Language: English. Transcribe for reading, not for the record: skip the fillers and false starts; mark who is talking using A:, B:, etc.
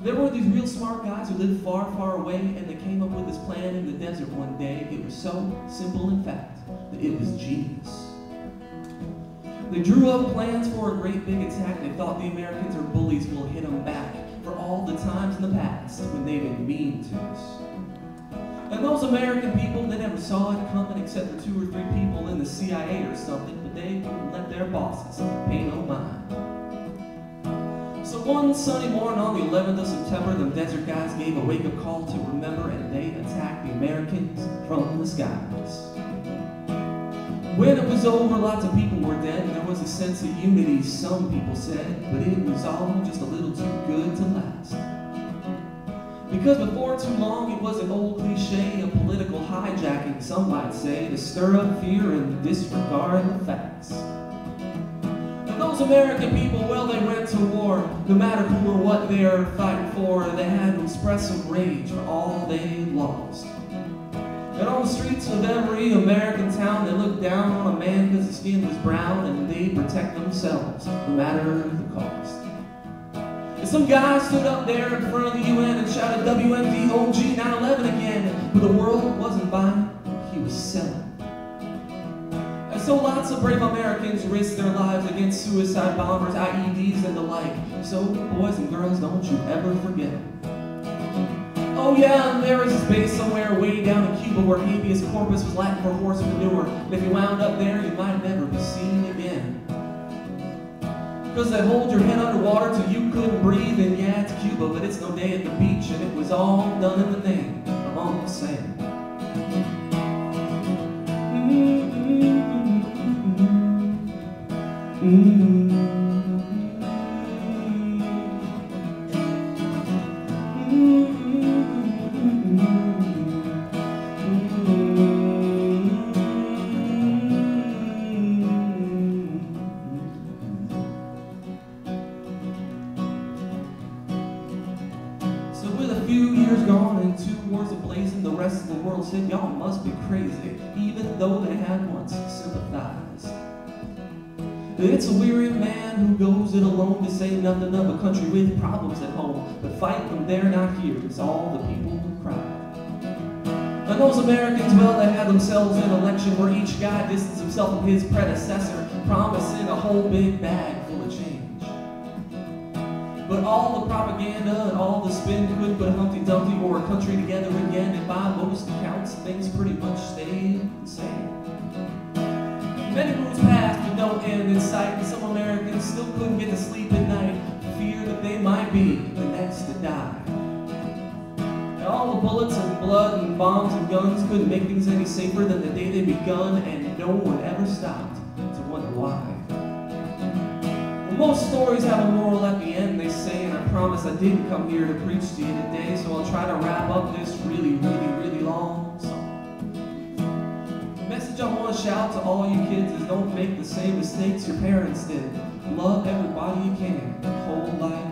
A: There were these real smart guys who lived far, far away, and they came up with this plan in the desert one day. It was so simple, in fact, that it was genius. They drew up plans for a great big attack. They thought the Americans or bullies will hit them back for all the times in the past when they've been mean to us. And those American people, they never saw it coming except for 2 or 3 people in the CIA or something, but they wouldn't let their bosses pay no mind. So one sunny morning on the 11th of September, them desert guys gave a wake-up call to remember, and they attacked the Americans from the skies. When it was over, lots of people were dead, and there was a sense of unity, some people said, but it was all just a little too good to last. Because before too long, it was an old cliche of political hijacking, some might say, to stir up fear and disregard the facts. And those American people, well, they went to war. No matter who or what they were fighting for, they had to express some rage for all they lost. And on the streets of every American town, they looked down on a man because his skin was brown, and they protect themselves, no matter the cost. And some guy stood up there in front of the UN and shouted WMDOG 9/11 again, but the world wasn't buying, he was selling. And so lots of brave Americans risked their lives against suicide bombers, IEDs, and the like. So boys and girls, don't you ever forget. Oh yeah, and there was this base somewhere way down in Cuba where habeas corpus was Latin for horse manure. And if you wound up there, you might never be seen again. Because they hold your head underwater till you couldn't breathe, and yeah, it's Cuba, but it's no day at the beach, and it was all done in the name of Uncle Sam. So with a few years gone and 2 wars ablazing, the rest of the world said, y'all must be crazy, even though they had once sympathized. It's a weary man who goes it alone, to say nothing of a country with problems at home, but fighting them there, not here, is all the people who cry. And those Americans, well, they had themselves an election where each guy distanced himself from his predecessor, promising a whole big bag full of change. But all the propaganda and all the spin couldn't put Humpty Dumpty or a country together again, and by most accounts, things pretty much stayed the same. Many moons passed with no end in sight, and some Americans still couldn't get to sleep at night, for fear that they might be the next to die. And all the bullets and blood and bombs and guns couldn't make things any safer than the day they begun, and no one ever stopped to wonder why. Most stories have a moral at the end, they say, and I promise I didn't come here to preach to you today, so I'll try to wrap up this really long song. The message I want to shout to all you kids is don't make the same mistakes your parents did. Love everybody you can, whole life.